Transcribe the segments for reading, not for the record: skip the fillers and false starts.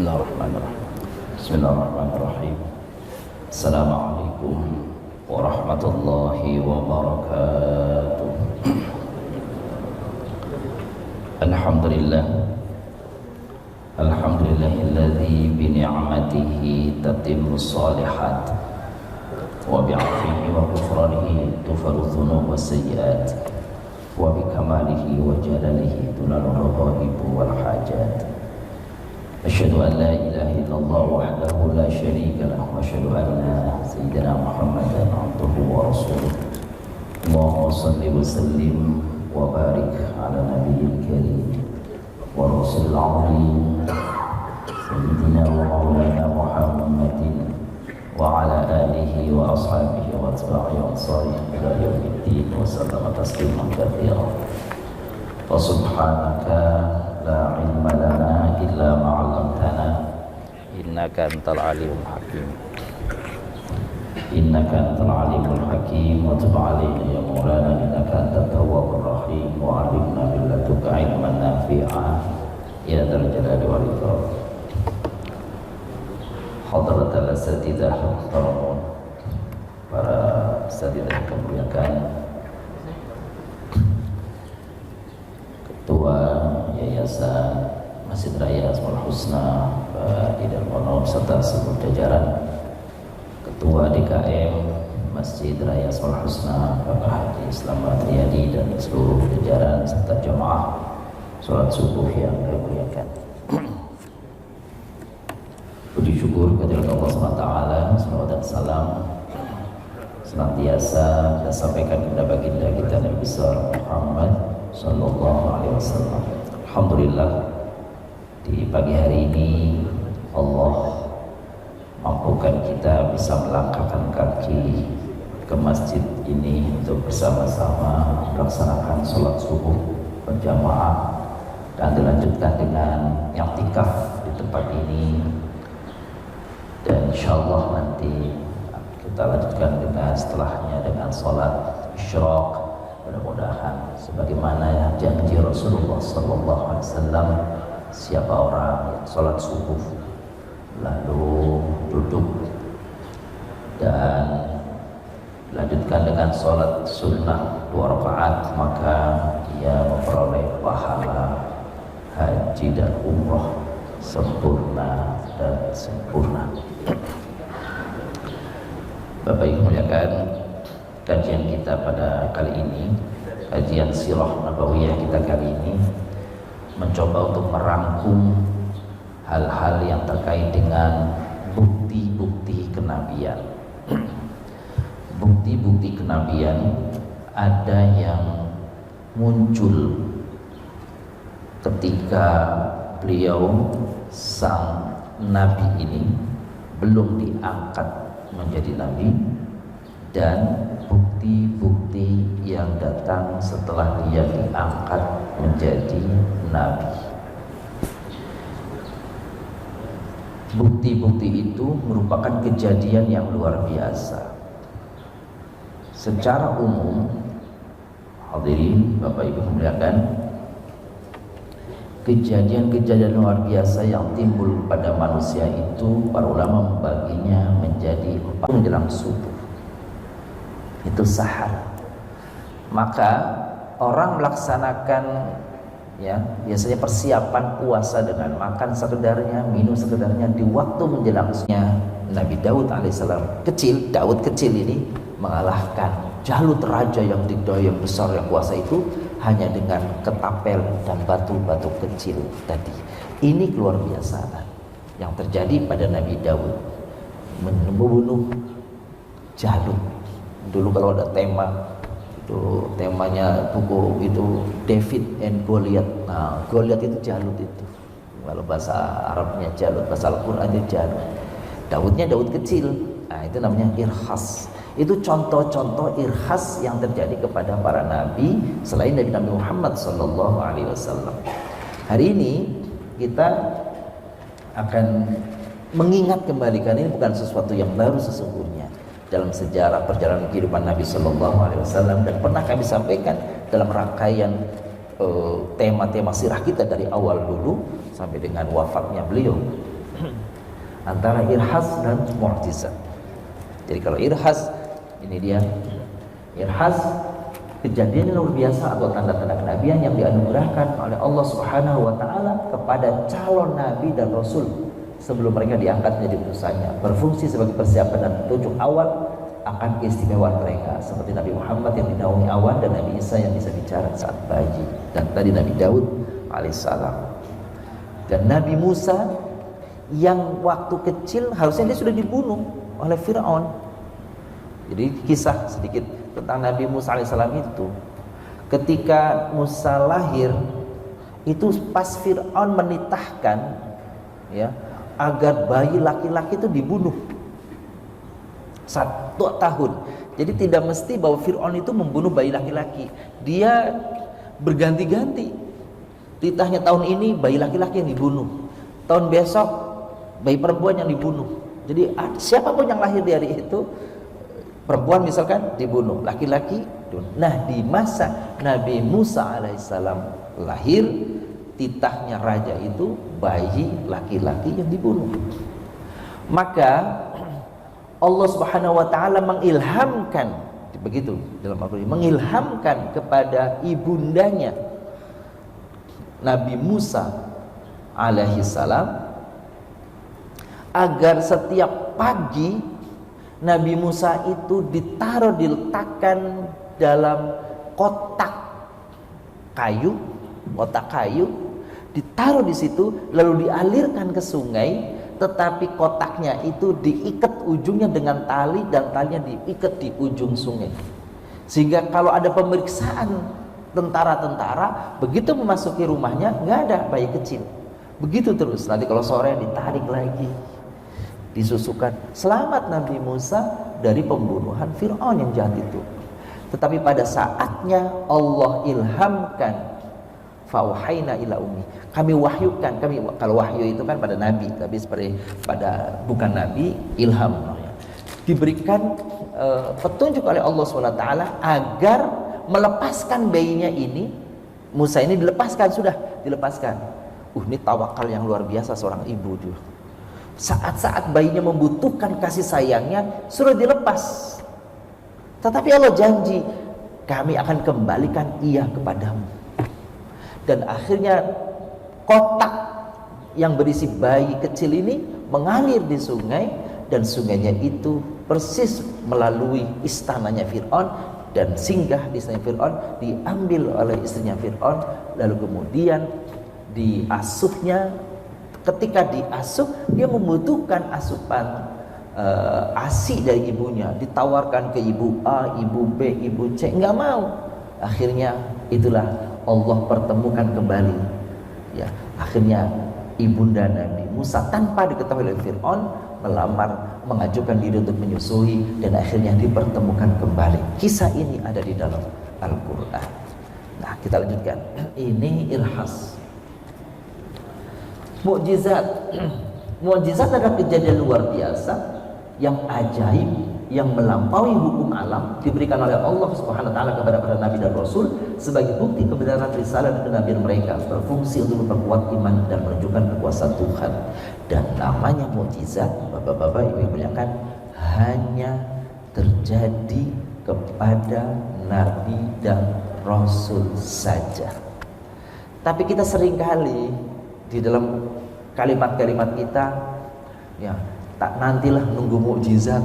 Bismillahirrahmanirrahim. Bismillahirrahmanirrahim. Assalamualaikum warahmatullahi wabarakatuh. Alhamdulillah. Alhamdulillahilladzi bi ni'matihi tatimmus shalihat wa bi'afwihi wa ghufranihi tughfaru dzunub was sayyi'at wa bi kamalihi wa jalalihi tunalu raghaib wal hajat. Asyhadu an la ilaha illallah wahdahu la syarika lahu wa asyhadu anna sayyidina Muhammadan abduhu wa rasuluh. Allahumma shalli wa sallim wa barik ala nabiyil karim wa rasulil azim sayyidina wa maulana Muhammadin wa ala alihi wa ashabihi wa atba'ihi wa ansarihi ila yaumiddin wa sallama tasliman katsira. Wa subhanaka la ilma lana illa ma 'allamtana innaka antal alimul hakim. Innaka antal alimul hakim wa tub 'alaina ya maulana innaka antat tawwabur rahim wa 'allimna min ladunka 'ilman nafi'a ya dzal jalali wal ikram. Hadratal asatidzah muhtaramun, para asatidzah yang kemuliaan, Ketua Yayasan Masjid Raya Asmaul Husna Pak Idal Mono serta seluruh jajaran, Ketua DKM Masjid Raya Asmaul Husna Bapak Haji Slamet Riyadi dan seluruh jajaran serta jemaah sholat subuh yang dimuliakan. Puji syukur kehadirat Allah SWT, salawat dan salam senantiasa kita sampaikan kepada baginda kita Nabi besar Muhammad Sallallahu Alaihi Wasallam. Alhamdulillah, di pagi hari ini Allah mampukan kita bisa melangkahkan kaki ke masjid ini untuk bersama-sama melaksanakan sholat subuh berjamaah dan dilanjutkan dengan i'tikaf di tempat ini, dan insyaallah nanti kita lanjutkan dengan setelahnya dengan sholat isyraq. Mudah-mudahan sebagaimana janji Rasulullah sallallahu alaihi wasallam, siapa orang yang sholat subuh lalu duduk dan lanjutkan dengan sholat sunnah 2 rakaat, maka ia memperoleh pahala haji dan umrah sempurna dan sempurna. Bapak Ibu muliakan, kajian kita pada kali ini, kajian sirah nabawiyah kita kali ini mencoba untuk merangkum hal-hal yang terkait dengan bukti-bukti kenabian. Bukti-bukti kenabian ada yang muncul ketika beliau sang nabi ini belum diangkat menjadi nabi, dan bukti-bukti yang datang setelah dia diangkat menjadi nabi. Bukti-bukti itu merupakan kejadian yang luar biasa. Secara umum, hadirin Bapak Ibu muliakan, kejadian-kejadian luar biasa yang timbul pada manusia itu para ulama membaginya menjadi 4 menjelang subuh. Itu sahar. Maka orang melaksanakan biasanya persiapan puasa dengan makan sekedarnya, minum sekedarnya di waktu menjelang subuhnya. Nabi Daud alaihissalam Daud kecil ini mengalahkan Jalut raja yang dikdaya yang besar yang kuasa itu hanya dengan ketapel dan batu-batu kecil tadi. Ini luar biasa yang terjadi pada Nabi Daud, membunuh Jalut. Dulu kalau ada tema itu, temanya buku itu David and Goliath. Nah, Goliath itu Jalut itu. Kalau bahasa Arabnya Jalut, bahasa Al-Qur'an itu Jalut. Daudnya Daud kecil. Nah, itu namanya irhas. Itu contoh-contoh irhas yang terjadi kepada para nabi selain dari Nabi Muhammad sallallahu alaihi wasallam. Hari ini kita akan mengingat kembali, karena ini bukan sesuatu yang baru sesungguhnya dalam sejarah perjalanan kehidupan Nabi sallallahu alaihi wasallam, dan pernah kami sampaikan dalam rangkaian tema-tema sirah kita dari awal dulu sampai dengan wafatnya beliau. antara irhas dan mu'jizat. Jadi kalau irhas, ini dia irhas, kejadian yang luar biasa atau tanda-tanda kenabian yang dianugerahkan oleh Allah Subhanahu wa taala kepada calon nabi dan rasul sebelum mereka diangkat menjadi utusannya, berfungsi sebagai persiapan dan petunjuk awal akan keistimewaan mereka, seperti Nabi Muhammad yang dinaungi awan dan Nabi Isa yang bisa bicara saat bayi, dan tadi Nabi Daud alaihissalam, dan Nabi Musa yang waktu kecil harusnya dia sudah dibunuh oleh Fir'aun. Jadi kisah sedikit tentang Nabi Musa alaihissalam itu, ketika Musa lahir itu pas Fir'aun menitahkan ya agar bayi laki-laki itu dibunuh 1 tahun. Jadi tidak mesti bahwa Fir'aun itu membunuh bayi laki-laki, dia berganti-ganti. Titahnya tahun ini bayi laki-laki yang dibunuh, tahun besok bayi perempuan yang dibunuh. Jadi siapapun yang lahir di hari itu, perempuan misalkan dibunuh, laki-laki dibunuh. Nah, di masa Nabi Musa alaihissalam lahir, titahnya raja itu bayi laki-laki yang dibunuh. Maka Allah Subhanahu wa taala mengilhamkan, begitu dalam Al-Qur'an, mengilhamkan kepada ibundanya Nabi Musa alaihi salam agar setiap pagi Nabi Musa itu diletakkan dalam kotak kayu, ditaruh di situ lalu dialirkan ke sungai. Tetapi kotaknya itu diikat ujungnya dengan tali dan talinya diikat di ujung sungai, sehingga kalau ada pemeriksaan tentara-tentara begitu memasuki rumahnya nggak ada bayi kecil, begitu terus. Nanti kalau sore ditarik lagi, disusukan. Selamat Nabi Musa dari pembunuhan Fir'aun yang jahat itu. Tetapi pada saatnya Allah ilhamkan, fauhaina ila ummi, kami wahyukan, kalau wahyu itu kan pada nabi, tapi seperti pada bukan nabi, ilham diberikan petunjuk oleh Allah SWT agar melepaskan bayinya ini. Musa ini sudah dilepaskan. Ini tawakal yang luar biasa seorang ibu tuh. Saat-saat bayinya membutuhkan kasih sayangnya sudah dilepas, tetapi Allah janji, kami akan kembalikan ia kepadamu. Dan akhirnya kotak yang berisi bayi kecil ini mengalir di sungai, dan sungainya itu persis melalui istananya Fir'aun dan singgah di istana Fir'aun, diambil oleh istrinya Fir'aun, lalu kemudian diasuhnya. Ketika diasuh, dia membutuhkan asupan ASI dari ibunya, ditawarkan ke ibu A, ibu B, ibu C, nggak mau. Akhirnya itulah Allah pertemukan kembali, ya. Akhirnya ibunda Nabi Musa tanpa diketahui oleh Fir'aun melamar, mengajukan diri untuk menyusui, dan akhirnya dipertemukan kembali. Kisah ini ada di dalam Al-Quran. Nah, kita lanjutkan. Ini irhas. Mukjizat. Mukjizat adalah kejadian luar biasa yang ajaib, yang melampaui hukum alam, diberikan oleh Allah Subhanahu wa taala kepada para nabi dan rasul sebagai bukti kebenaran risalah dan kenabian mereka, berfungsi untuk memperkuat iman dan menunjukkan kekuasaan Tuhan. Dan namanya mukjizat, Bapak-bapak Ibu muliakan, hanya terjadi kepada nabi dan rasul saja. Tapi kita seringkali di dalam kalimat-kalimat kita, ya, tak nantilah nunggu mukjizat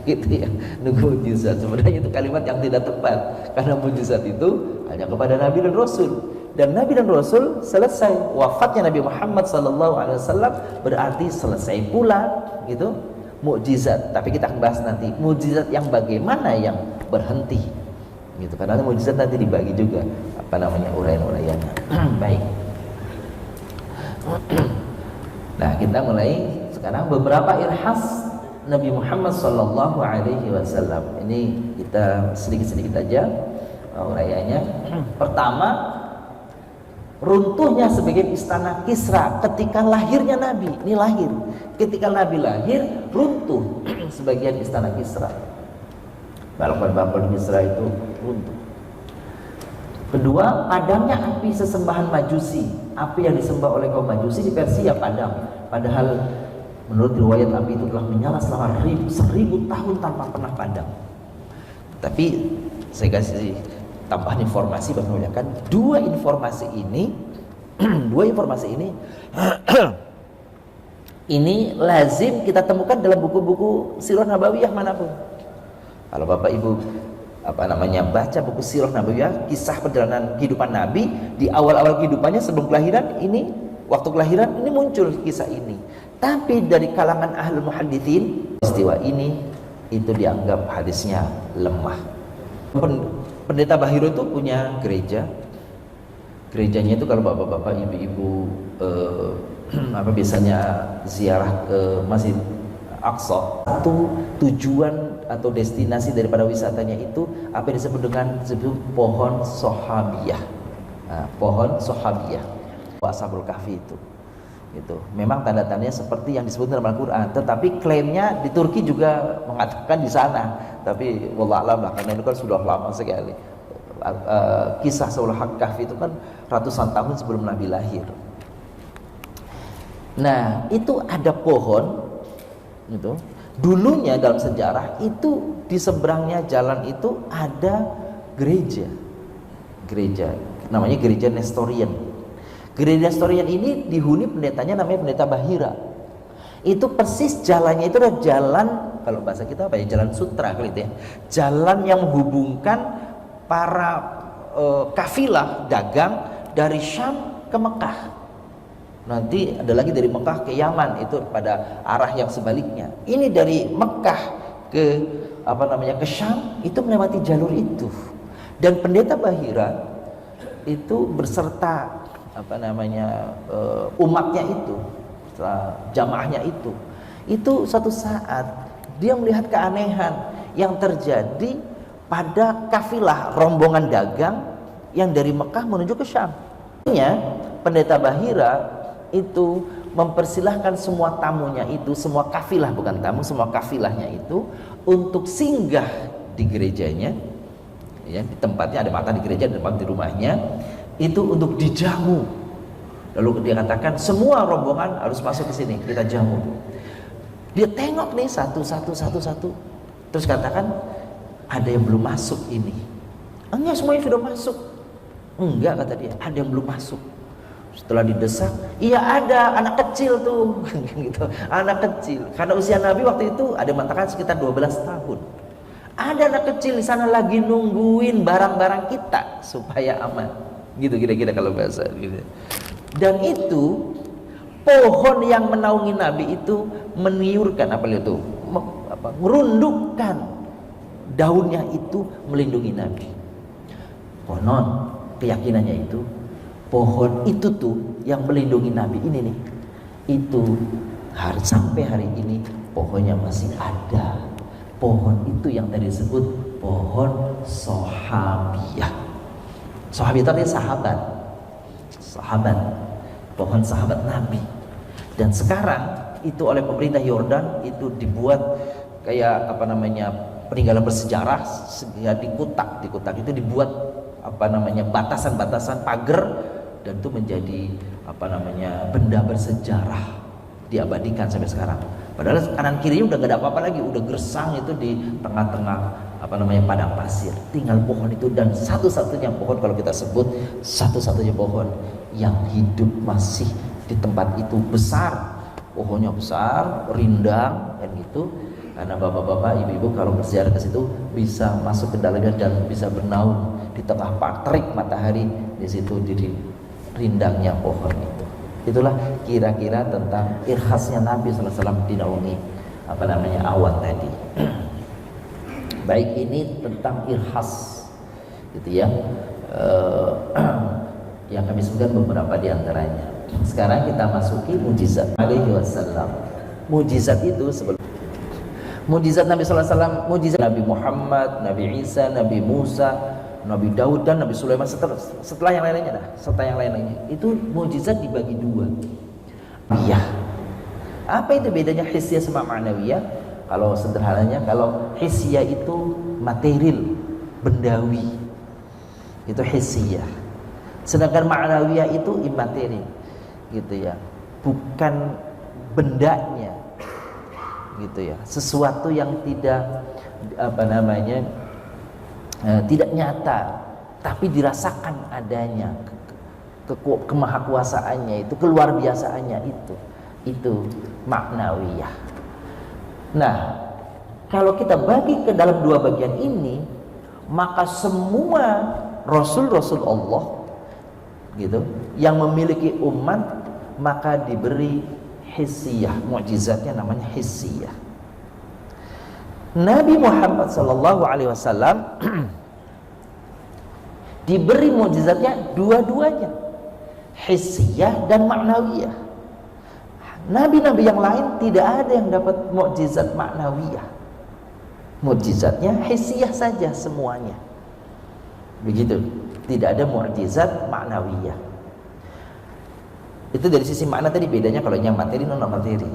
gitu ya, nunggu mukjizat. Sebenarnya itu kalimat yang tidak tepat, karena mukjizat itu hanya kepada nabi dan rasul, dan nabi dan rasul selesai. Wafatnya Nabi Muhammad SAW berarti selesai pula gitu mukjizat. Tapi kita akan bahas nanti mukjizat yang bagaimana yang berhenti gitu, karena mukjizat nanti dibagi juga uraian-uraiannya. Baik. Nah, kita mulai sekarang beberapa irhas Nabi Muhammad SAW. Ini kita sedikit-sedikit aja uraiannya. Pertama, runtuhnya sebagai istana Kisra ketika lahirnya Nabi. Ini lahir. Ketika Nabi lahir, runtuh sebagian istana Kisra. Balkon-balkon Kisra itu runtuh. Kedua, padamnya api sesembahan Majusi. Api yang disembah oleh kaum Majusi di Persia padam. Padahal Menurut riwayat api itu telah menyala selama 1000 tahun tanpa pernah padam. Tapi saya kasih tambahan informasi bahwa dua informasi ini ini lazim kita temukan dalam buku-buku sirah nabawiyah manapun. Kalau Bapak Ibu baca buku sirah nabawiyah, kisah perjalanan kehidupan Nabi di awal-awal kehidupannya sebelum kelahiran, ini waktu kelahiran ini muncul kisah ini. Tapi dari kalangan ahlul muhadditsin, peristiwa ini itu dianggap hadisnya lemah. Pendeta Bahiro itu punya gereja. Gerejanya itu kalau bapak-bapak, ibu-ibu biasanya ziarah ke Masjid Aqsa, satu tujuan atau destinasi daripada wisatanya itu apa yang disebut dengan pohon Sahabiyah. Pohon Sahabiyah, Ashabul Kahfi itu. Gitu. Memang tanda-tandanya seperti yang disebut dalam Al-Quran, tetapi klaimnya di Turki juga mengatakan di sana. Tapi wallahualam lah, karena itu kan sudah lama sekali. Kisah Ashabul Kahfi itu kan ratusan tahun sebelum Nabi lahir. Nah, itu ada pohon gitu. Dulunya dalam sejarah itu di seberangnya jalan itu ada gereja. Gereja namanya gereja Nestorian. Gereja Nestorian ini dihuni pendetanya namanya pendeta Bahira. Itu persis jalannya itu adalah jalan, kalau bahasa kita apa ya, jalan sutra kali itu ya. Jalan yang menghubungkan para kafilah dagang dari Syam ke Mekah. Nanti ada lagi dari Mekah ke Yaman, itu pada arah yang sebaliknya. Ini dari Mekah ke ke Syam itu melewati jalur itu. Dan pendeta Bahira itu berserta umatnya itu, jamaahnya itu satu saat dia melihat keanehan yang terjadi pada kafilah rombongan dagang yang dari Mekah menuju ke Syam. Pendeta Bahira itu mempersilahkan semua tamunya itu, semua kafilah, bukan tamu, semua kafilahnya itu untuk singgah di gerejanya, ya, di tempatnya, ada mata di gereja, ada tempat di rumahnya, itu untuk dijamu. Lalu dia katakan semua rombongan harus masuk ke sini, kita jamu. Dia tengok nih satu, terus katakan ada yang belum masuk ini. Enggak, semuanya sudah masuk. Enggak, kata dia, ada yang belum masuk. Setelah didesak, iya ada anak kecil tuh gitu, anak kecil. Karena usia Nabi waktu itu ada yang mengatakan sekitar 12 tahun. Ada anak kecil di sana lagi nungguin barang-barang kita supaya aman. Gitu kira-kira kalau bahasa gitu. Dan itu pohon yang menaungi Nabi itu meniurkan merundukkan daunnya itu melindungi Nabi. Konon keyakinannya itu pohon itu tuh yang melindungi Nabi ini nih, itu sampai hari ini pohonnya masih ada. Pohon itu yang tadi disebut pohon Sahabiyah. Sahabiyah itu artinya sahabat, pohon sahabat Nabi. Dan sekarang itu oleh pemerintah Yordan itu dibuat kayak peninggalan bersejarah, ya, di kutak itu dibuat batasan-batasan pagar, dan itu menjadi benda bersejarah, diabadikan sampai sekarang. Padahal kanan kirinya udah gak ada apa-apa lagi, udah gersang itu di tengah-tengah padang pasir. Tinggal pohon itu, dan satu-satunya pohon, kalau kita sebut satu-satunya pohon yang hidup masih di tempat itu. Besar, pohonnya besar, rindang kan gitu. Karena bapak-bapak, ibu-ibu kalau berziarah ke situ bisa masuk ke dalamnya dan bisa bernaung di tengah terik matahari di situ, di rindangnya pohon itu. Itulah kira-kira tentang irhasnya Nabi SAW dinaungi awan tadi. Baik, ini tentang irhas gitu ya, yang kami sebutkan beberapa di antaranya. Sekarang kita masuki mujizat alaihi wasallam. Mujizat itu sebelum mujizat Nabi SAW, mujizat Nabi Muhammad, Nabi Isa, Nabi Musa, Nabi Daud, dan Nabi Sulaiman setelah yang lainnya itu mujizat dibagi dua. Iya. Apa itu bedanya hissiyah sama ma'nawiyah? Kalau sederhananya, kalau hissiyah itu material, bendawi, itu hissiyah. Sedangkan ma'nawiyah itu imaterial, gitu ya, bukan bendanya, gitu ya, sesuatu yang tidak tidak nyata, tapi dirasakan adanya kemahakuasaannya itu, keluar biasaannya itu maknawiyah. Nah, kalau kita bagi ke dalam dua bagian ini, maka semua rasul-rasul Allah gitu yang memiliki umat maka diberi hissiyah, mukjizatnya namanya hissiyah. Nabi Muhammad sallallahu alaihi wasallam diberi mukjizatnya dua-duanya, hissiyah dan maknawiyah. Nabi-nabi yang lain tidak ada yang dapat mukjizat maknawiyah. Mukjizatnya hissiyah saja semuanya. Begitu. Tidak ada mukjizat maknawiyah. Itu dari sisi makna tadi bedanya kalau yang materi non materi.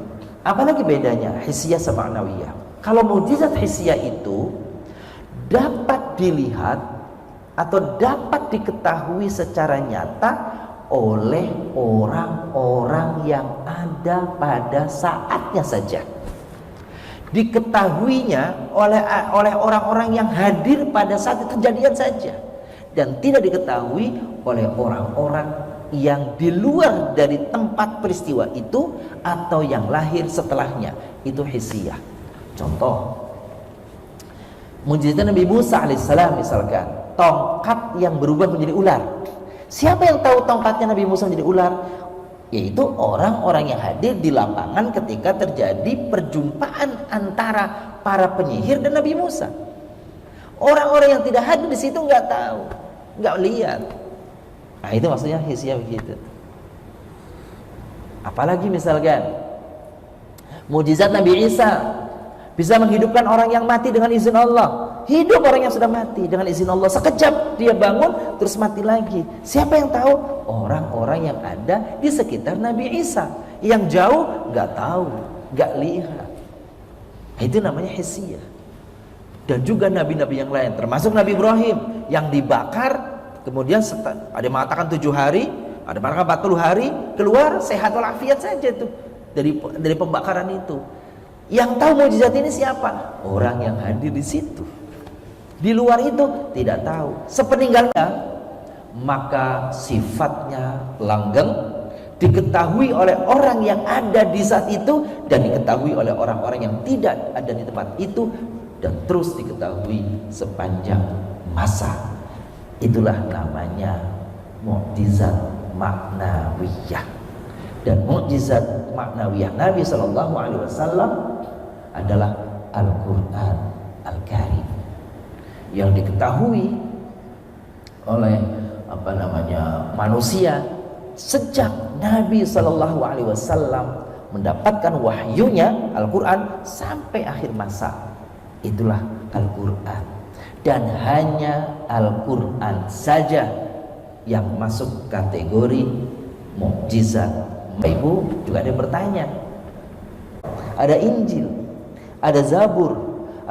Apalagi bedanya hissiyah sama maknawiyah? Kalau mukjizat hissiyah itu dapat dilihat atau dapat diketahui secara nyata oleh orang-orang yang ada pada saatnya saja. Diketahuinya oleh orang-orang yang hadir pada saat kejadian saja, dan tidak diketahui oleh orang-orang yang di luar dari tempat peristiwa itu atau yang lahir setelahnya. Itu hissiyah. Contoh, mukjizat Nabi Musa alaihissalam misalkan, tongkat yang berubah menjadi ular. Siapa yang tahu tongkatnya Nabi Musa menjadi ular? Yaitu orang-orang yang hadir di lapangan ketika terjadi perjumpaan antara para penyihir dan Nabi Musa. Orang-orang yang tidak hadir di situ nggak tahu, nggak lihat. Nah, itu maksudnya hissiyah begitu. Apalagi misalkan mukjizat Nabi Isa bisa menghidupkan orang yang mati dengan izin Allah. Hidup orang yang sudah mati dengan izin Allah. Sekejap dia bangun terus mati lagi. Siapa yang tahu? Orang-orang yang ada di sekitar Nabi Isa. Yang jauh nggak tahu, nggak lihat. Itu namanya hissiyah. Dan juga nabi-nabi yang lain, termasuk Nabi Ibrahim yang dibakar, kemudian ada yang mengatakan 7 hari, ada yang mengatakan 40 hari, keluar sehat walafiat saja tuh dari pembakaran itu. Yang tahu mukjizat ini siapa? Orang yang hadir di situ. Di luar itu tidak tahu. Sepeninggalnya, maka sifatnya langgeng, diketahui oleh orang yang ada di saat itu dan diketahui oleh orang-orang yang tidak ada di tempat itu, dan terus diketahui sepanjang masa. Itulah namanya mukjizat maknawiyah. Dan mukjizat maknawiyah Nabi Shallallahu Alaihi Wasallam adalah Al-Quran Al-Karim yang diketahui oleh manusia sejak Nabi Shallallahu Alaihi Wasallam mendapatkan wahyunya Al-Quran sampai akhir masa. Itulah Al-Quran, dan hanya Al-Quran saja yang masuk kategori mukjizat. Ibu juga ada yang bertanya, ada Injil, ada Zabur,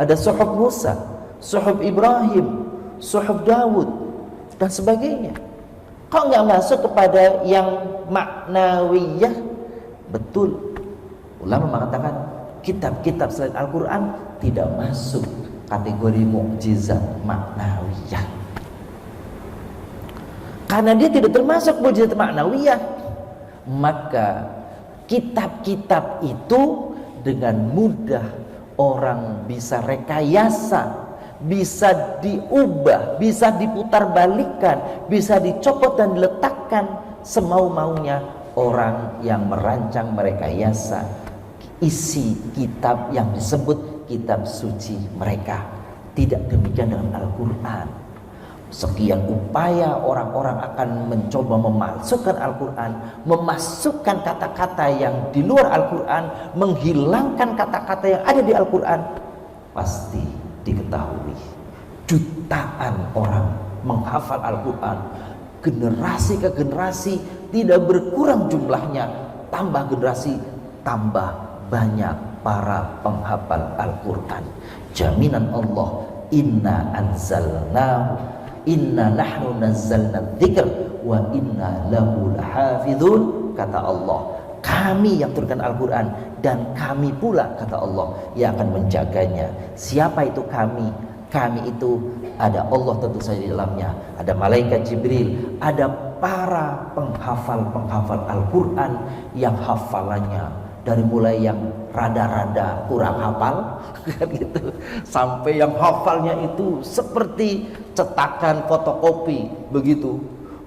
ada Suhuf Musa, Suhuf Ibrahim, Suhuf Dawud dan sebagainya. Kok nggak masuk kepada yang maknawiyah? Betul, ulama mengatakan kitab-kitab selain Al-Quran tidak masuk kategori mukjizat maknawiyah, karena dia tidak termasuk mukjizat maknawiyah. Maka kitab-kitab itu dengan mudah orang bisa rekayasa, bisa diubah, bisa diputarbalikkan, bisa dicopot dan diletakkan semau-maunya orang yang merancang merekayasa isi kitab yang disebut kitab suci mereka. Tidak demikian dengan Al-Quran. Sekian upaya orang-orang akan mencoba memalsukan Al-Quran, memasukkan kata-kata yang di luar Al-Quran, menghilangkan kata-kata yang ada di Al-Quran. Pasti diketahui jutaan orang menghafal Al-Quran, generasi ke generasi tidak berkurang jumlahnya, tambah generasi tambah banyak para penghafal Al-Quran. Jaminan Allah, inna anzalnahu, inna nahnu nazzalna dzikr wa inna lahu lahafizun. Kata Allah, kami yang turunkan Al-Quran dan kami pula, kata Allah, yang akan menjaganya. Siapa itu kami? Kami itu ada Allah tentu saja di dalamnya, ada malaikat Jibril, ada para penghafal Al-Quran yang hafalannya dari mulai yang rada-rada kurang hafal kan gitu, sampai yang hafalnya itu seperti cetakan fotokopi begitu.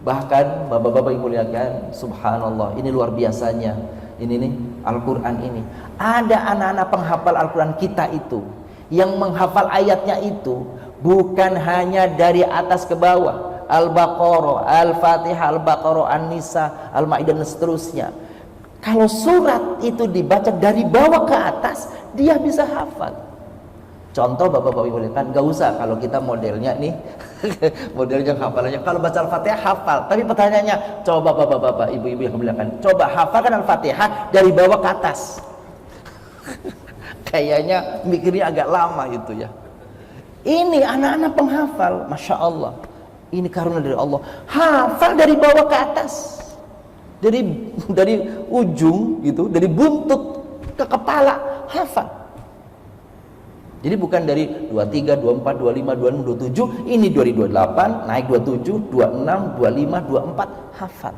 Bahkan bapak-bapak yang muliakan, subhanallah, ini luar biasanya. Ini nih Al-Quran ini, ada anak-anak penghafal Al-Quran kita itu yang menghafal ayatnya itu bukan hanya dari atas ke bawah, Al-Baqarah, Al-Fatihah, Al-Baqarah, An-Nisa, Al-Maidah dan seterusnya. Kalau surat itu dibaca dari bawah ke atas, dia bisa hafal. Contoh bapak-bapak ibu kan, gak usah kalau kita modelnya nih modelnya hafalannya, kalau baca Al-Fatihah hafal. Tapi pertanyaannya, coba bapak-bapak ibu-ibu yang kemuliaan, coba hafalkan Al-Fatihah dari bawah ke atas. Kayaknya mikirnya agak lama itu ya. Ini anak-anak penghafal, masya Allah, ini karunia dari Allah, hafal dari bawah ke atas, dari ujung gitu, dari buntut ke kepala hafal. Jadi bukan dari 23, 24, 25, 26, 27, ini dari 28 naik 27, 26, 25, 24 hafal.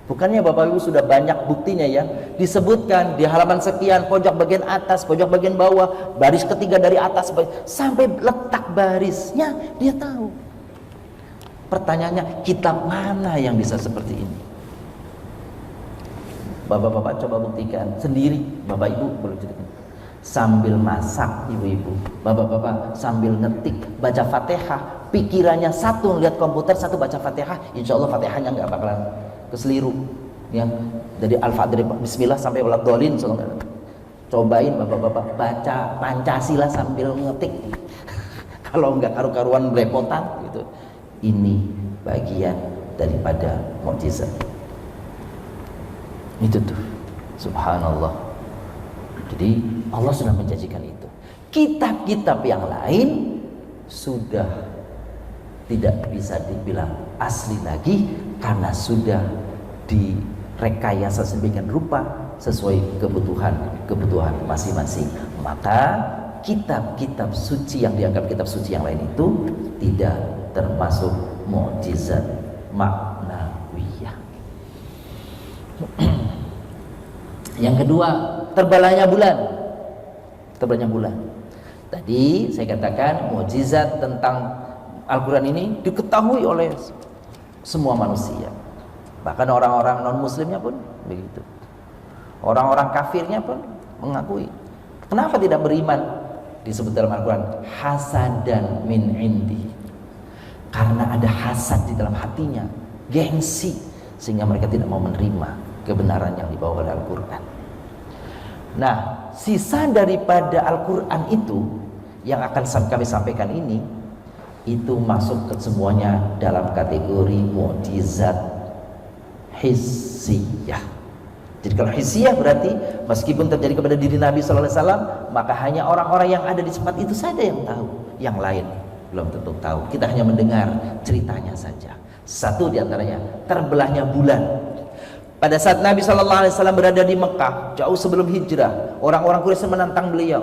Bukannya Bapak Ibu sudah banyak buktinya ya, disebutkan di halaman sekian, pojok bagian atas, pojok bagian bawah, baris ketiga dari atas sampai letak barisnya dia tahu. Pertanyaannya, kitab mana yang bisa seperti ini? Bapak-bapak coba buktikan sendiri, Bapak Ibu boleh cerita. Sambil masak ibu-ibu, bapak-bapak sambil ngetik, baca Fatihah, pikirannya satu lihat komputer, satu baca Fatihah, insya Allah Fatihahnya nggak bakalan keseliru ya, dari Al-Fatihah dari Bismillah sampai Waladhdallin. Cobain bapak-bapak baca Pancasila sambil ngetik kalau nggak karu-karuan belepotan gitu. Ini bagian daripada mukjizat itu tuh, subhanallah. Jadi Allah sudah menjanjikan itu. Kitab-kitab yang lain sudah tidak bisa dibilang asli lagi karena sudah direkayasa sedemikian rupa sesuai kebutuhan masing-masing. Maka kitab-kitab suci yang dianggap kitab suci yang lain itu tidak termasuk mukjizat maknawiyah. Yang kedua, terbalanya bulan. Tadi saya katakan mukjizat tentang Al-Quran ini diketahui oleh semua manusia, bahkan orang-orang non-muslimnya pun begitu, orang-orang kafirnya pun mengakui. Kenapa tidak beriman? Disebut dalam Al-Quran hasadan min indi, karena ada hasad di dalam hatinya, gengsi, sehingga mereka tidak mau menerima kebenaran yang dibawa oleh Al-Quran. Nah, sisa daripada Al-Quran itu yang akan kami sampaikan ini, itu masuk ke semuanya dalam kategori mukjizat hissiyah. Jadi kalau hissiyah berarti meskipun terjadi kepada diri Nabi SAW, maka hanya orang-orang yang ada di tempat itu saja yang tahu, yang lain belum tentu tahu. Kita hanya mendengar ceritanya saja. Satu diantaranya, terbelahnya bulan. Pada saat Nabi SAW berada di Mekah, jauh sebelum hijrah, orang-orang Quraisy menantang beliau.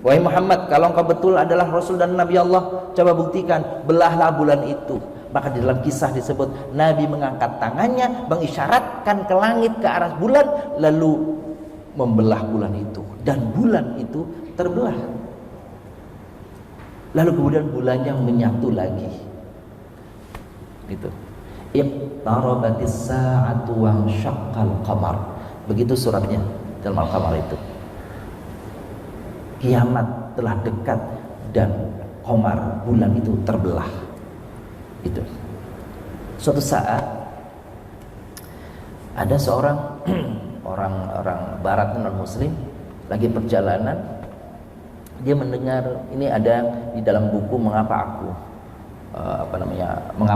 Wahai Muhammad, kalau engkau betul adalah Rasul dan Nabi Allah, coba buktikan, belahlah bulan itu. Maka di dalam kisah disebut Nabi mengangkat tangannya, mengisyaratkan ke langit, ke arah bulan, lalu membelah bulan itu, dan bulan itu terbelah. Lalu kemudian bulannya menyatu lagi. Gitu. Iqtarabatis sa'atu wa syaqqal qamar. Begitu suratnya dalam Al-Qamar itu. Kiamat telah dekat dan qamar, bulan itu terbelah. Itu. Suatu saat ada seorang orang barat non muslim lagi perjalanan, dia mendengar ini ada di dalam buku mengapa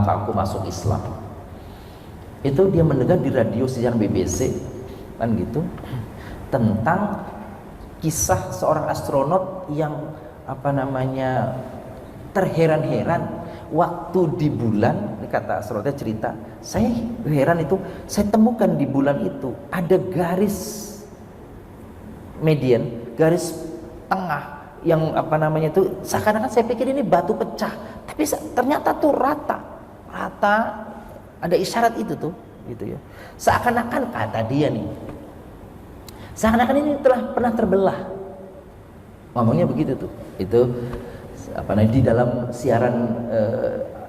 aku masuk Islam. Itu dia mendengar di radio siaran BBC kan gitu, tentang kisah seorang astronot yang terheran-heran waktu di bulan. Kata astronotnya cerita, saya heran itu, saya temukan di bulan itu ada garis median, garis tengah yang apa namanya itu seakan-akan saya pikir ini batu pecah, tapi ternyata tuh rata, ada isyarat itu tuh, gitu ya. Seakan-akan kata dia nih, seakan-akan ini telah pernah terbelah. Ngomongnya begitu tuh, itu apa namanya di dalam siaran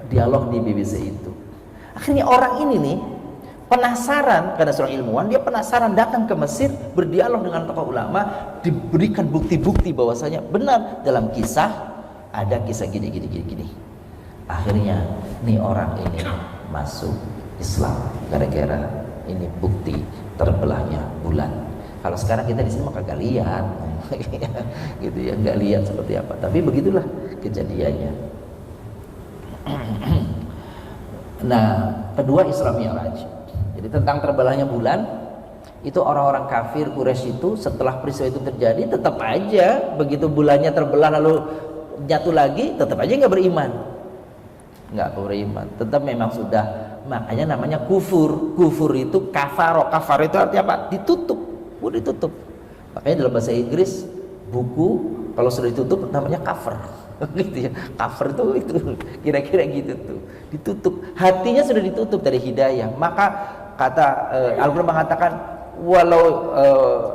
dialog di BBC itu. Akhirnya orang ini nih penasaran, karena seorang ilmuwan, dia penasaran datang ke Mesir, berdialog dengan tokoh ulama, diberikan bukti-bukti bahwasanya benar dalam kisah ada kisah gini. Akhirnya nih orang ini masuk Islam gara-gara ini bukti terbelahnya bulan. Kalau sekarang kita di sini mah kagak lihat, gitu ya, nggak lihat seperti apa. Tapi begitulah kejadiannya. Nah, kedua Isra Mi'raj. Jadi tentang terbelahnya bulan, itu orang-orang kafir Quraisy itu setelah peristiwa itu terjadi tetap aja begitu bulannya terbelah lalu jatuh lagi tetap aja nggak beriman, tetap memang sudah, makanya namanya kufur itu kafaro itu artinya apa? Ditutup, makanya dalam bahasa Inggris buku kalau sudah ditutup namanya cover. Gitu ya, cover itu kira-kira gitu tuh, ditutup, hatinya sudah ditutup dari hidayah. Maka kata Al-Quran mengatakan walau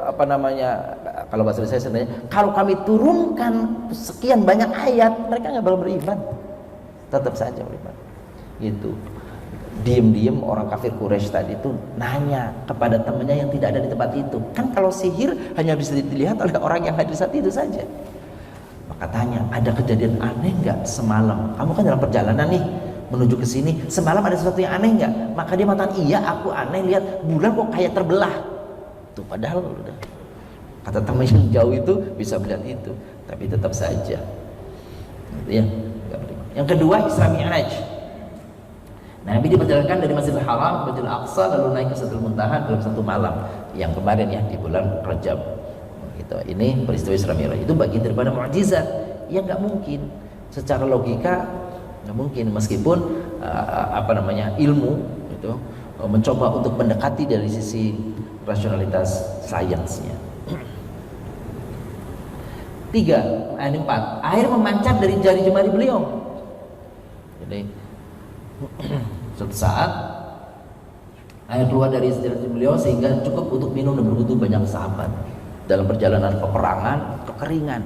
apa namanya, kalau bahasa saya sebenarnya, kalau kami turunkan sekian banyak ayat mereka nggak bakal beriman, tetap saja beriman. Gitu. Diem-diem orang kafir Quraisy tadi itu nanya kepada temannya yang tidak ada di tempat itu. Kan kalau sihir hanya bisa dilihat oleh orang yang hadir saat itu saja. Maka tanya, ada kejadian aneh nggak semalam? Kamu kan dalam perjalanan nih menuju ke sini, semalam ada sesuatu yang aneh nggak? Maka dia mengatakan, iya aku aneh lihat bulan kok kayak terbelah. Tuh padahal udah, kata teman yang jauh itu bisa melihat itu, tapi tetap saja. Gitu ya. Yang kedua Isra Mi'raj. Nabi diperjalankan dari Masjidil Haram ke Masjidil Aqsa lalu naik ke Sidratul Muntaha dalam satu malam. Yang kemarin ya di bulan Rajab. Gitu. Ini peristiwa Isra Mi'raj itu bagian daripada mukjizat. Ya nggak mungkin, secara logika nggak mungkin, meskipun apa namanya ilmu itu mencoba untuk mendekati dari sisi rasionalitas sainsnya. 3, ayat 4, air memancar dari jari jemari beliau. Jadi suatu saat air keluar dari jari beliau sehingga cukup untuk minum dan berwudu banyak sahabat dalam perjalanan peperangan, kekeringan.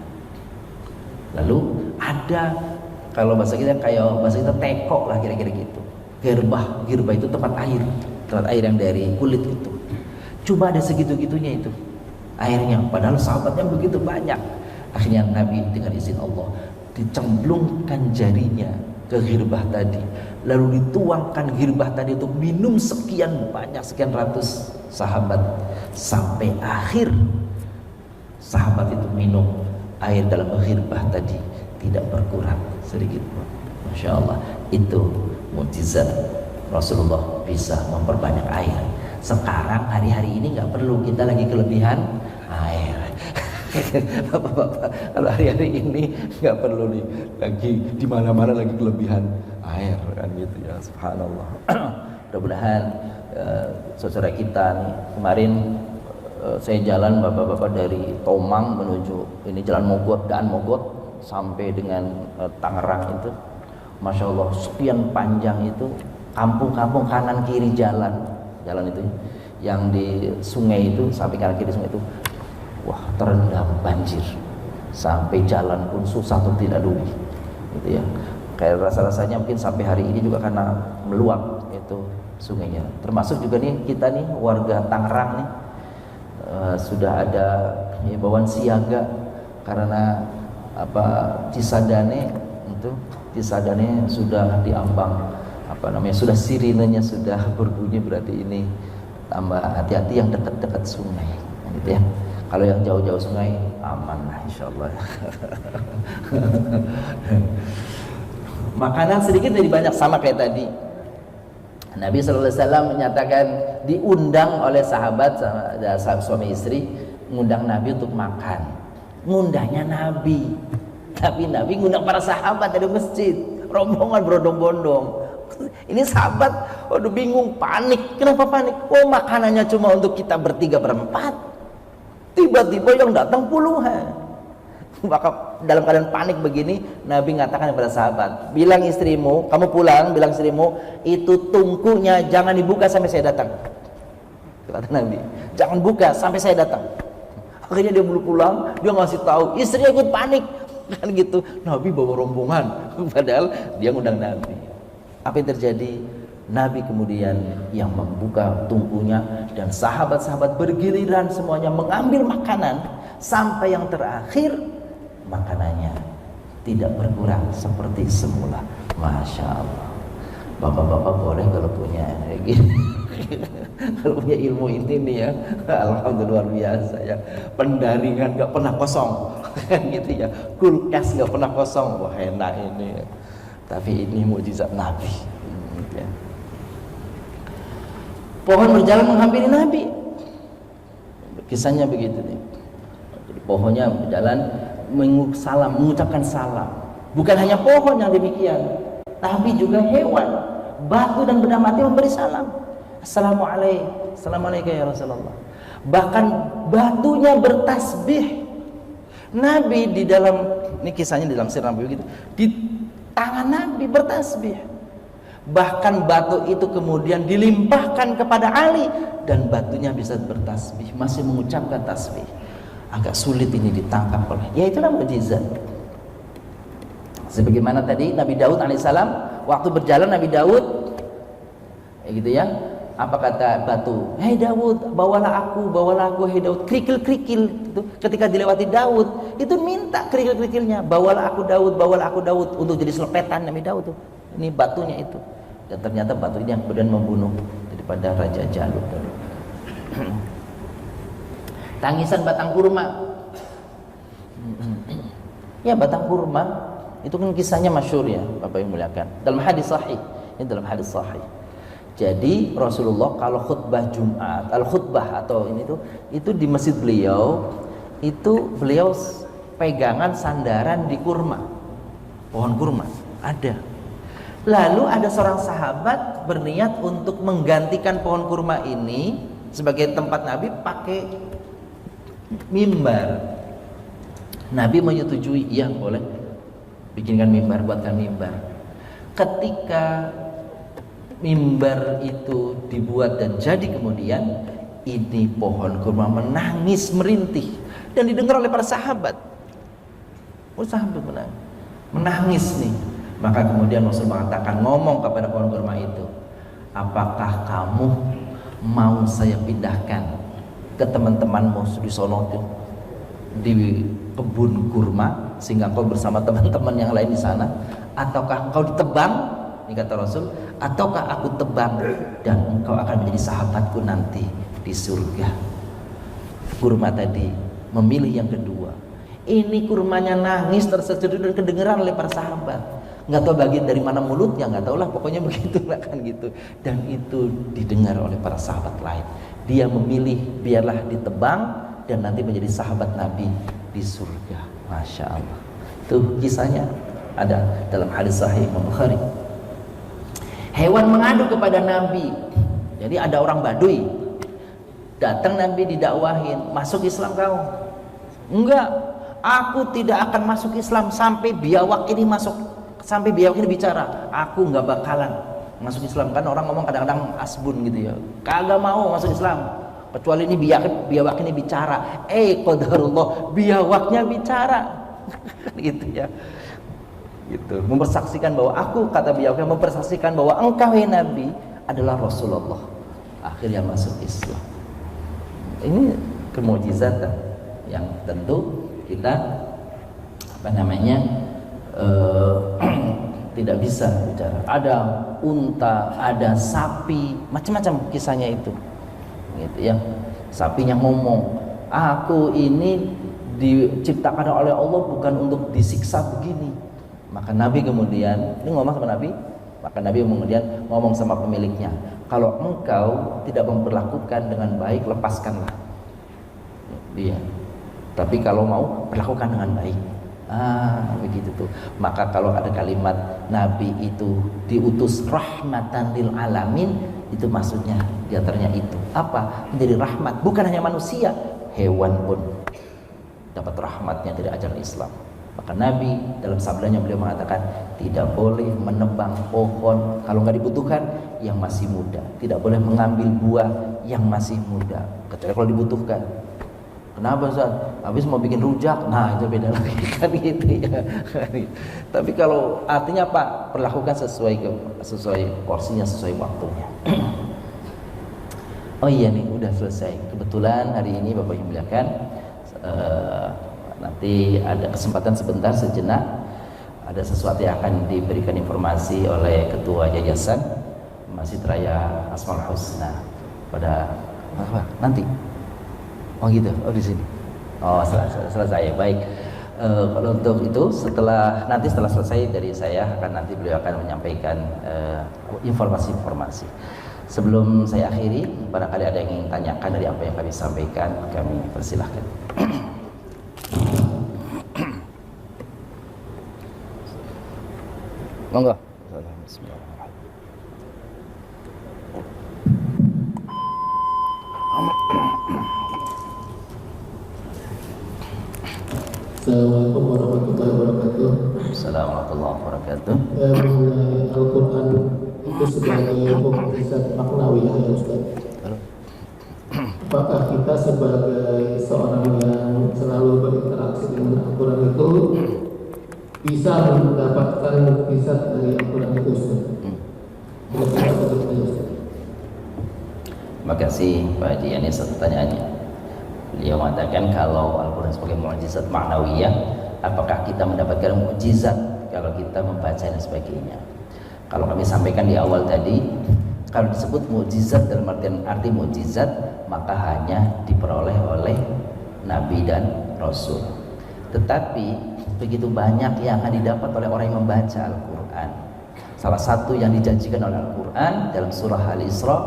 Lalu ada, kalau bahasa kita kayak bahasa kita tekok lah kira-kira gitu. Girbah itu tempat air yang dari kulit itu. Cuma ada segitu-gitunya itu airnya, padahal sahabatnya begitu banyak. Akhirnya Nabi dengan izin Allah dicemplungkan jarinya ke girbah tadi, lalu dituangkan girbah tadi untuk minum sekian banyak, sekian ratus sahabat, sampai akhir sahabat itu minum air dalam girbah tadi tidak berkurang sedikit pun. Masya Allah, itu mukjizat Rasulullah bisa memperbanyak air. Sekarang hari-hari ini nggak perlu, kita lagi kelebihan air. Bapak-bapak, kalau hari-hari ini nggak perlu nih, lagi di mana-mana lagi kelebihan air kan gitu ya. Subhanallah. Mudah-mudahan saudara kita nih, kemarin saya jalan bapak-bapak dari Tomang menuju ini jalan Daan Mogot sampai dengan Tangerang itu, Masya Allah sekian panjang itu, kampung-kampung kanan kiri jalan itu yang di sungai itu, sampai kanan kiri sungai itu, wah terendam banjir sampai jalan pun susah untuk tidak dulu gitu ya. Kayak rasa-rasanya mungkin sampai hari ini juga karena meluap itu sungainya. Termasuk juga nih kita nih warga Tangerang nih sudah ada himbauan siaga karena apa Cisadane sudah diambang, apa namanya, sudah sirinenya sudah berbunyi, berarti ini tambah hati-hati yang dekat-dekat sungai gitu ya. Kalau yang jauh-jauh sungai aman lah insyaallah. Makanan sedikit dari banyak, sama kayak tadi. Nabi SAW menyatakan diundang oleh sahabat suami istri, ngundang Nabi untuk makan. Ngundangnya Nabi, tapi Nabi ngundang para sahabat dari masjid, rombongan berondong-bondong. Ini sahabat, waduh bingung, panik. Kenapa panik? Oh makanannya cuma untuk kita bertiga berempat. Tiba-tiba yang datang puluhan. Maka dalam keadaan panik begini, Nabi mengatakan kepada sahabat, bilang istrimu, kamu pulang, bilang istrimu, itu tungkunya jangan dibuka sampai saya datang. Kata Nabi, jangan buka sampai saya datang. Akhirnya dia belum pulang, dia ngasih tahu, istrinya ikut panik, kan gitu. Nabi bawa rombongan, padahal dia ngundang Nabi. Apa yang terjadi? Nabi kemudian yang membuka tungkunya, dan sahabat-sahabat bergiliran semuanya mengambil makanan sampai yang terakhir makanannya tidak berkurang seperti semula. Masya Allah. Bapak-bapak boleh kalau punya kayak gini. Kalau punya ilmu ini nih ya, alhamdulillah luar biasa ya. Pendaringan nggak pernah kosong, kan gitu ya. Kulkas nggak pernah kosong. Wah enak ini. Tapi ini mukjizat Nabi. Ya. Pohon berjalan menghampiri Nabi. Kisahnya begitu nih. Jadi pohonnya berjalan mengucapkan salam. Bukan hanya pohon yang demikian, tapi juga hewan, batu dan benda mati memberi salam. Assalamualaikum, assalamualaikum ya Rasulullah. Bahkan batunya bertasbih. Nabi di dalam, ini kisahnya di dalam sirah Nabi begitu, di tangan Nabi bertasbih. Bahkan batu itu kemudian dilimpahkan kepada Ali dan batunya bisa bertasbih, masih mengucapkan tasbih. Agak sulit ini ditangkap oleh, ya itulah mukjizat. Sebagaimana tadi Nabi Daud alaihissalam waktu berjalan, Nabi Daud gitu ya, apa kata batu, hei Daud, bawalah aku hei Daud, kerikil-kerikil gitu. Ketika dilewati Daud itu minta kerikil-kerikilnya, bawalah aku Daud untuk jadi selepetan Nabi Daud tuh. Ini batunya itu, dan ternyata batu ini yang kemudian membunuh daripada Raja Jalut. Tangisan batang kurma. Ya batang kurma itu kan kisahnya masyhur ya, Bapak yang muliakan. Dalam hadis sahih, ini dalam hadis sahih. Jadi Rasulullah kalau khutbah Jumat, al-khutbah atau ini tuh, itu di masjid beliau, itu beliau pegangan sandaran di kurma, pohon kurma ada. Lalu ada seorang sahabat berniat untuk menggantikan pohon kurma ini sebagai tempat Nabi pakai mimbar. Nabi menyetujui, iya boleh, bikinkan mimbar, buatkan mimbar. Ketika mimbar itu dibuat dan jadi kemudian, ini pohon kurma menangis merintih dan didengar oleh para sahabat. Sahabat menangis nih. Maka kemudian Rasul mengatakan, ngomong kepada pohon kurma itu, apakah kamu mau saya pindahkan ke teman-temanmu di sono di kebun kurma sehingga kau bersama teman-teman yang lain di sana, ataukah engkau ditebang, ini kata Rasul, ataukah aku tebang dan engkau akan menjadi sahabatku nanti di surga. Kurma tadi memilih yang kedua. Ini kurmanya nangis terseduh dan kedengeran oleh para sahabat. Nggak tahu bagian dari mana mulutnya, nggak tahu lah, pokoknya begitulah kan gitu. Dan itu didengar oleh para sahabat lain. Dia memilih biarlah ditebang dan nanti menjadi sahabat Nabi di surga. Masya Allah. Itu kisahnya ada dalam hadis sahih Imam Bukhari. Hewan mengadu kepada Nabi. Jadi ada orang Baduy datang, Nabi didakwahin, masuk Islam kau? Enggak, aku tidak akan masuk Islam sampai biawak ini masuk. Sampai biawak ini bicara, aku nggak bakalan masuk Islam. Kan orang ngomong kadang-kadang asbun gitu ya, kagak mau masuk Islam kecuali ini biawak ini bicara. Qadarullah, biawaknya bicara. Gitu ya, gitu, mempersaksikan bahwa aku, kata biawaknya, mempersaksikan bahwa engkau ya Nabi adalah Rasulullah. Akhirnya masuk Islam. Ini kemujizatan yang tentu kita tidak bisa bicara. Ada unta, ada sapi, macam-macam kisahnya itu, gitu ya. Sapinya ngomong, aku ini diciptakan oleh Allah bukan untuk disiksa begini. Maka Nabi kemudian, ini ngomong sama Nabi, maka Nabi kemudian ngomong sama pemiliknya, kalau engkau tidak memperlakukan dengan baik, lepaskanlah dia. Tapi kalau mau, perlakukan dengan baik. Begitu tuh. Maka kalau ada kalimat Nabi itu diutus rahmatan lil alamin, itu maksudnya diantaranya itu apa? Menjadi rahmat bukan hanya manusia, hewan pun dapat rahmatnya dari ajaran Islam. Maka Nabi dalam sabdanya beliau mengatakan tidak boleh menebang pohon kalau nggak dibutuhkan yang masih muda, tidak boleh mengambil buah yang masih muda kecuali kalau dibutuhkan. Kenapa Ustaz? Habis mau bikin rujak, nah itu beda lagi kan gitu ya. Tapi kalau artinya apa? Perlakukan sesuai porsinya, sesuai waktunya. Oh iya nih, udah selesai. Kebetulan hari ini Bapak Ibu muliakan, nanti ada kesempatan sebentar sejenak, ada sesuatu yang akan diberikan informasi oleh Ketua Yayasan Masjid Raya Asmaul Husna pada apa? Nanti. Oh gitu, oh di sini. Oh selesai. Baik. Kalau untuk itu setelah selesai dari saya nanti beliau akan menyampaikan informasi-informasi. Sebelum saya akhiri, barangkali ada yang ingin tanyakan dari apa yang kami sampaikan, kami persilahkan. Monggo. Assalamualaikum warahmatullahi wabarakatuh. Assalamualaikum warahmatullahi wabarakatuh. Mengenai Al-Quran itu sebagai mukjizat maknawiyah ya Ustaz. Apakah kita sebagai seorang yang selalu berinteraksi dengan Al-Quran itu bisa mendapatkan mukjizat dari Al-Quran itu Ustaz? Terima kasih Pak Haji. Ini satu pertanyaannya. Beliau mengatakan kalau Al-Quran sebagai mukjizat maknawiyah, apakah kita mendapatkan mukjizat kalau kita membaca dan sebagainya? Kalau kami sampaikan di awal tadi, kalau disebut mukjizat dalam arti mukjizat, maka hanya diperoleh oleh Nabi dan Rasul. Tetapi begitu banyak yang akan didapat oleh orang yang membaca Al-Quran. Salah satu yang dijanjikan oleh Al-Quran dalam surah Al-Isra,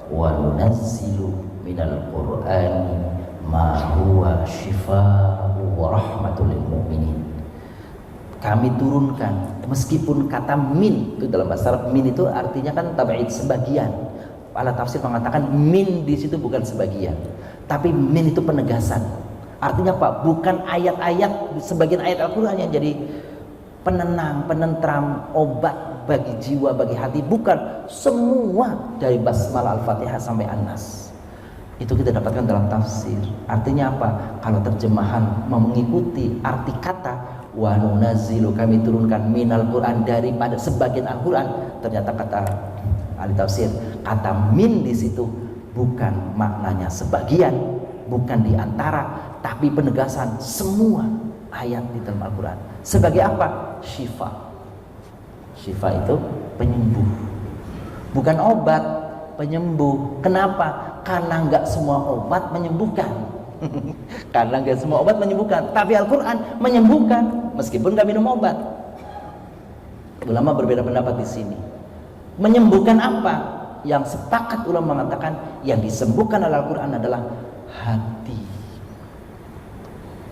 wa nunazzilu minal Qur'ani ma huwa shifaa'u wa rahmatul lil mu'minin. Kami turunkan, meskipun kata min itu dalam bahasa Arab, min itu artinya kan tab'id, sebagian. Para tafsir mengatakan min di situ bukan sebagian, tapi min itu penegasan. Artinya apa? Bukan ayat-ayat, sebagian ayat Al-Quran yang jadi penenang, penentram, obat bagi jiwa, bagi hati. Bukan semua dari basmalah Al-Fatihah sampai An-Nas. Itu kita dapatkan dalam tafsir. Artinya apa? Kalau terjemahan mengikuti arti kata, wa nunazzilu, kami turunkan minal Quran, daripada sebagian Al-Quran, ternyata kata ahli tafsir, kata min di situ bukan maknanya sebagian, bukan di antara, tapi penegasan semua ayat di dalam Al-Quran. Sebagai apa? Syifa. Syifa itu penyembuh, bukan obat, penyembuh. Kenapa? Karena nggak semua obat menyembuhkan. Karena nggak semua obat menyembuhkan, tapi Al-Quran menyembuhkan meskipun nggak minum obat. Ulama berbeda pendapat di sini. Menyembuhkan apa? Yang sepakat ulama mengatakan yang disembuhkan oleh Al-Quran adalah hati.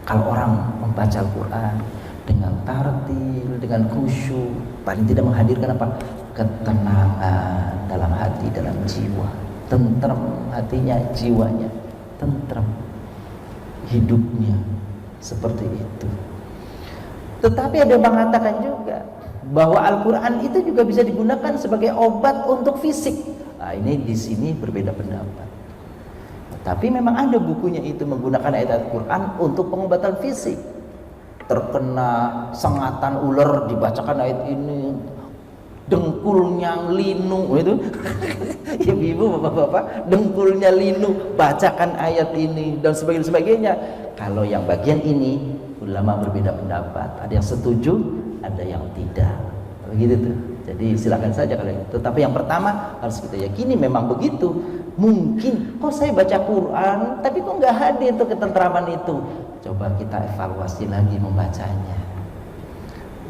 Kalau orang membaca Al-Quran dengan tartil, dengan khusyuk, paling tidak menghadirkan apa? Ketenangan dalam hati, dalam jiwa. Tentrem hatinya, jiwanya tentrem, hidupnya seperti itu. Tetapi ada yang mengatakan juga bahwa Al-Quran itu juga bisa digunakan sebagai obat untuk fisik. Nah, ini di sini berbeda pendapat. Tapi memang ada bukunya itu menggunakan ayat Al-Quran untuk pengobatan fisik. Terkena sengatan ular dibacakan ayat ini, dengkulnya linu itu. Ibu-ibu, bapak-bapak, dengkulnya linu, bacakan ayat ini dan sebagainya. Kalau yang bagian ini ulama berbeda pendapat. Ada yang setuju, ada yang tidak. Begitu tuh. Jadi silakan saja kalau itu. Tapi yang pertama harus kita yakini memang begitu. Mungkin kok saya baca Quran tapi kok nggak hadir tuh ketentraman itu. Coba kita evaluasi lagi membacanya.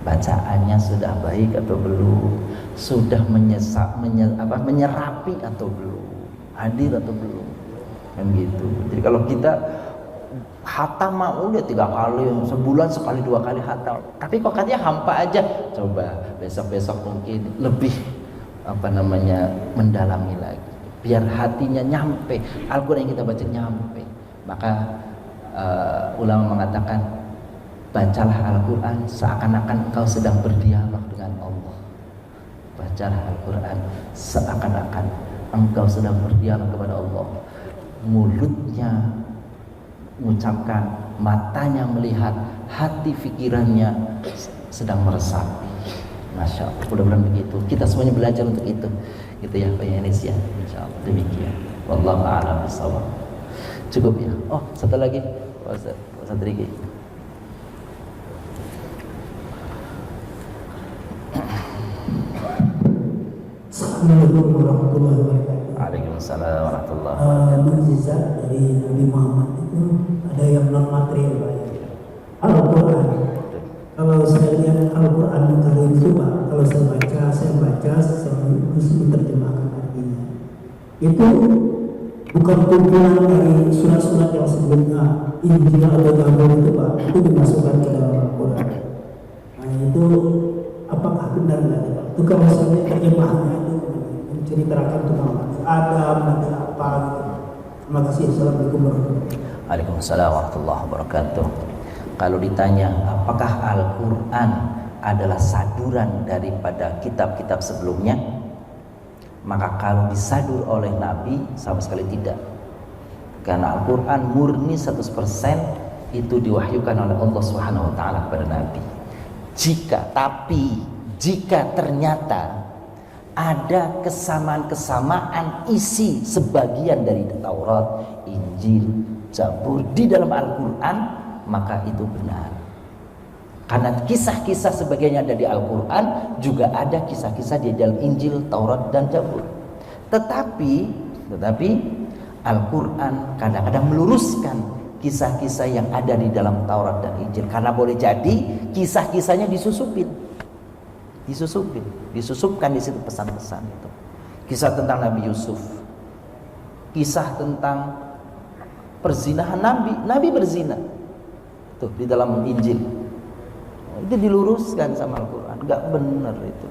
Bacaannya sudah baik atau belum? Sudah menyerapi atau belum? Hadir atau belum? Kan gitu. Jadi kalau kita hatam udah 3 kali, sebulan sekali 2 kali hatam. Tapi kok katanya hampa aja. Coba besok-besok mungkin lebih mendalami lagi. Biar hatinya nyampe, Al-Quran yang kita baca nyampe. Maka ulama mengatakan, bacalah Al-Quran seakan-akan engkau sedang berdialog dengan Allah. Bacalah Al-Quran seakan-akan engkau sedang berdialog kepada Allah. Mulutnya mengucapkan, matanya melihat, hati pikirannya sedang meresapi. Masya Allah, mudah-mudahan begitu. Kita semuanya belajar untuk itu, gitu ya Pak Yanis ya. Insya Allah demikian. Wallahu a'lam bishawab. Cukup ya. Oh, satu lagi, Ustaz Riki. Assalamualaikum warahmatullahi wabarakatuh. Waalaikumsalam warahmatullahi wabarakatuh. Mukjizat dari Nabi Muhammad itu ada yang non material, Pak. Al-Quran. Kalau saya lihat Al-Quran Karim itu, Pak, kalau saya baca, saya harus menerjemahkan artinya. Itu bukan kumpulan dari surat-surat yang sebelumnya, Injil atau Zabur itu, Pak, itu dimasukkan ke dalam Al-Quran. Nah itu apakah benar nggak, Pak? Itu kalau misalnya terjemahannya itu menceritakan tentang Adam, ada apa gitu. Terima kasih. Assalamualaikum warahmatullahi wabarakatuh. Waalaikumsalam warahmatullahi wabarakatuh. Kalau ditanya apakah Al-Quran adalah saduran daripada kitab-kitab sebelumnya, maka kalau disadur oleh Nabi sama sekali tidak. Karena Al-Quran murni 100% itu diwahyukan oleh Allah Subhanahu wa taala kepada Nabi. Jika ternyata ada kesamaan-kesamaan isi sebagian dari Taurat, Injil, Zabur di dalam Al-Quran, maka itu benar. Karena kisah-kisah sebagian yang ada di Al-Quran juga ada kisah-kisah di dalam Injil, Taurat, dan Zabur. Tetapi Al-Quran kadang-kadang meluruskan kisah-kisah yang ada di dalam Taurat dan Injil, karena boleh jadi kisah-kisahnya disusupkan di situ pesan-pesan itu. Kisah tentang Nabi Yusuf, kisah tentang perzinahan Nabi berzina tuh di dalam Injil, itu diluruskan sama Al-Quran, nggak benar itu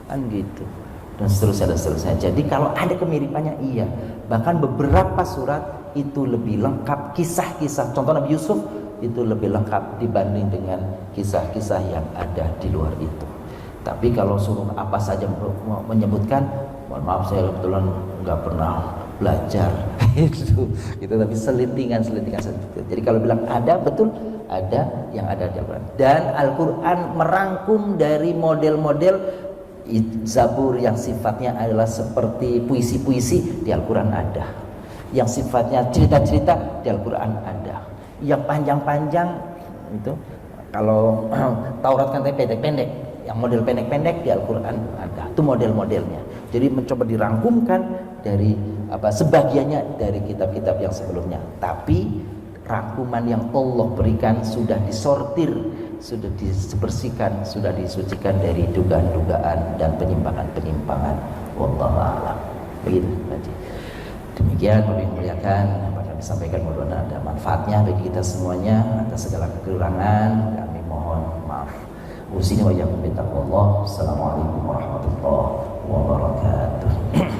kan gitu, dan seterusnya. Jadi kalau ada kemiripannya iya, bahkan beberapa surat itu lebih lengkap kisah-kisah, contoh Nabi Yusuf itu lebih lengkap dibanding dengan kisah-kisah yang ada di luar itu. Tapi kalau suruh apa saja menyebutkan, mohon maaf saya kebetulan nggak pernah belajar itu, tapi selintingan. Jadi kalau bilang ada, betul ada yang ada di Al-Quran. Dan Al-Quran merangkum dari model-model Zabur yang sifatnya adalah seperti puisi-puisi, di Al-Quran ada. Yang sifatnya cerita-cerita, di Al-Quran ada. Yang panjang-panjang itu, kalau Taurat kan pendek-pendek, yang model pendek-pendek di Al-Quran ada. Itu model-modelnya. Jadi mencoba dirangkumkan dari sebagiannya dari kitab-kitab yang sebelumnya. Tapi rangkuman yang Allah berikan sudah disortir, sudah dibersihkan, sudah disucikan dari dugaan-dugaan dan penyimpangan-penyimpangan. Wallahu a'lam. Begitu, Haji. Demikian yang muliakan apa kami sampaikan, mudah-mudahan ada manfaatnya bagi kita semuanya. Atas segala kekurangan kami mohon maaf. Usini wa iyyakum bittaqwallah. Assalamualaikum warahmatullahi wabarakatuh.